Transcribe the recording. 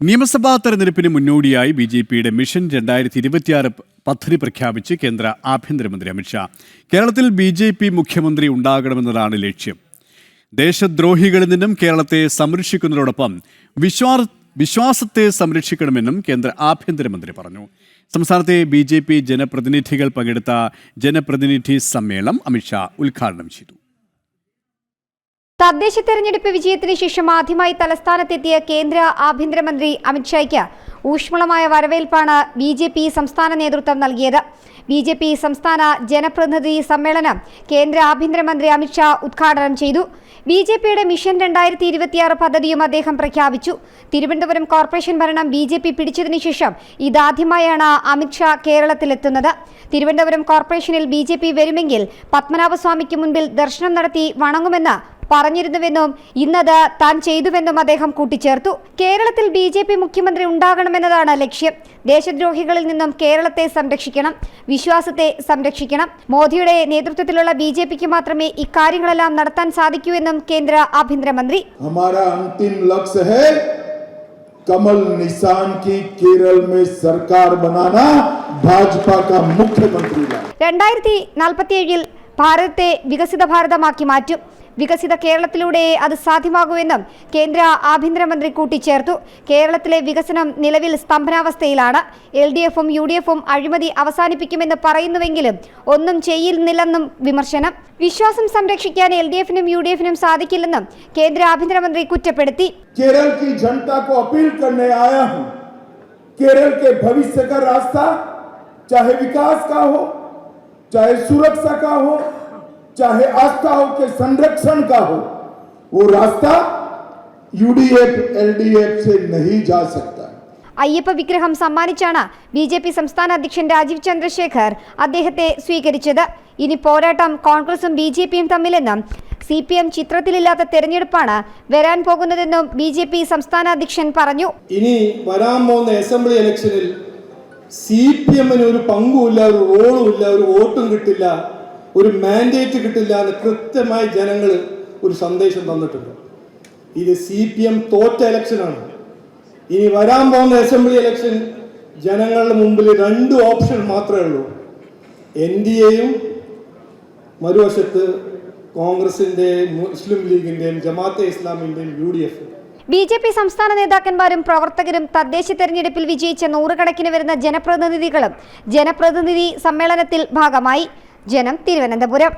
നിയമസഭാ തെരഞ്ഞെടുപ്പിന് മുന്നോടിയായി ബിജെപിയുടെ മിഷൻ 2026 പദ്ധതി പ്രഖ്യാപിച്ച് കേന്ദ്ര ആഭ്യന്തരമന്ത്രി അമിത്ഷാ. കേരളത്തിൽ ബിജെപി മുഖ്യമന്ത്രി ഉണ്ടാകണമെന്നതാണ് ലക്ഷ്യം. ദേശദ്രോഹികളിൽ നിന്നും കേരളത്തെ സംരക്ഷിക്കുന്നതോടൊപ്പം വിശ്വാസത്തെ സംരക്ഷിക്കണമെന്നും കേന്ദ്ര ആഭ്യന്തരമന്ത്രി പറഞ്ഞു. സംസ്ഥാനത്തെ ബിജെപി ജനപ്രതിനിധികൾ പങ്കെടുത്ത ജനപ്രതിനിധി സമ്മേളനം അമിത്ഷാ ഉദ്ഘാടനം ചെയ്തു. തദ്ദേശ തെരഞ്ഞെടുപ്പ് വിജയത്തിന് ശേഷം ആദ്യമായി തലസ്ഥാനത്തെത്തിയ കേന്ദ്ര ആഭ്യന്തരമന്ത്രി അമിത്ഷായ്ക്ക് ഊഷ്മളമായ വരവേൽപ്പാണ് ബിജെപി സംസ്ഥാന നേതൃത്വം നൽകിയത്. ബിജെപി സംസ്ഥാന ജനപ്രതിനിധി സമ്മേളനം കേന്ദ്ര ആഭ്യന്തരമന്ത്രി അമിത്ഷാ ഉദ്ഘാടനം ചെയ്തു. ബിജെപിയുടെ മിഷൻ 2026 പദ്ധതിയും അദ്ദേഹം പ്രഖ്യാപിച്ചു. തിരുവനന്തപുരം കോർപ്പറേഷൻ ഭരണം ബിജെപി പിടിച്ചതിനു ശേഷം ഇതാദ്യമായാണ് അമിത്ഷാ കേരളത്തിലെത്തുന്നത്. തിരുവനന്തപുരം കോർപ്പറേഷനിൽ ബിജെപി വരുമെങ്കിൽ പത്മനാഭസ്വാമിക്ക് മുൻപിൽ ദർശനം നടത്തി വണങ്ങുമെന്ന് പറഞ്ഞിരുന്നുവെന്നും ഇന്നത് താൻ ചെയ്തുവെന്നും അദ്ദേഹം കൂട്ടിച്ചേർത്തു. കേരളത്തിൽ ബിജെപി മുഖ്യമന്ത്രി ഉണ്ടാകണമെന്നതാണ് ലക്ഷ്യം. ദേശദ്രോഹികളിൽ നിന്നും കേരളത്തെ സംരക്ഷിക്കണം, വിശ്വാസത്തെ സംരക്ഷിക്കണം. മോദിയുടെ നേതൃത്വത്തിലുള്ള ബിജെപിക്ക് മാത്രമേ ഇക്കാര്യങ്ങളെല്ലാം നടത്താൻ സാധിക്കൂ എന്നും കേന്ദ്ര ആഭ്യന്തരമന്ത്രി. कमल निशान की केरल में सरकार बनाना, भाजपा का मुख्यमंत्री 2047 ഭാരതത്തെ വികസിത ഭാരതമാക്കി മാറ്റും. വികസിത കേരളത്തിലൂടെ അത് സാധ്യമാകുമെന്നും കേന്ദ്ര ആഭ്യന്തരമന്ത്രി കൂട്ടിച്ചേർത്തു. കേരളത്തിലെ വികസനം നിലവിൽ സ്തംഭനാവസ്ഥയിലാണ്. LDFും UDFും അഴിമതി അവസാനിപ്പിക്കുമെന്ന് പറയുന്നുവെങ്കിലും ഒന്നും ചെയ്യുന്നില്ലെന്നും വിമർശനം. വിശ്വാസം സംരക്ഷിക്കാൻ LDFനും UDFനും സാധിക്കില്ലെന്നും കേന്ദ്ര ആഭ്യന്തരമന്ത്രി കുറ്റപ്പെടുത്തി. केरल की जनता को अपील करने आया हूं, केरल के भविष्य का रास्ता चाहे विकास का हो, चाहे सुरक्षा का हो, चाहे आस्थाओं के संरक्षण का हो, वो रास्ता UDF LDF से नहीं जा सकता. അയ്യപ്പ വിഗ്രഹം സമ്മാനിച്ചാണ് ബിജെപി സംസ്ഥാന അധ്യക്ഷൻ രാജീവ് ചന്ദ്രശേഖർ അദ്ദേഹത്തെ സ്വീകരിച്ചത്. ഇനി പോരാട്ടം കോൺഗ്രസും ബിജെപിയും തമ്മിലെന്നും CPM ചിത്രത്തിലില്ലാത്ത തെരഞ്ഞെടുപ്പാണ് വരാൻ പോകുന്നതെന്നും ബിജെപി സംസ്ഥാന അധ്യക്ഷൻ പറഞ്ഞു. ഇനി വരാൻ പോകുന്ന അസംബ്ലി ഇലക്ഷനിൽ CPMന് ഒരു പങ്കുമില്ല, ഒരു റോളുമില്ല, ഒരു വോട്ടും കിട്ടില്ല, ഒരു മാൻഡേറ്റ് കിട്ടില്ല എന്ന് കൃത്യമായി ജനങ്ങൾ ഒരു സന്ദേശം തന്നിട്ടുണ്ട്. ഇത് CPM തോറ്റ ഇലക്ഷനാണ്. ഇനി വരാൻ പോകുന്ന അസംബ്ലി ഇലക്ഷൻ ജനങ്ങളുടെ മുമ്പിൽ 2 ഓപ്ഷൻ മാത്രമേ ഉള്ളൂ. NDAയും മറുവശത്ത് കോൺഗ്രസിന്റെ, മുസ്ലിം ലീഗിന്റെയും ജമാഅത്തെ ഇസ്ലാമിന്റെയും UDF. ബിജെപി സംസ്ഥാന നേതാക്കന്മാരും പ്രവർത്തകരും തദ്ദേശ തെരഞ്ഞെടുപ്പിൽ വിജയിച്ച 100 കണക്കിന് വരുന്ന ജനപ്രതിനിധികളും ജനപ്രതിനിധി സമ്മേളനത്തിൽ ഭാഗമായി. ജനം, തിരുവനന്തപുരം.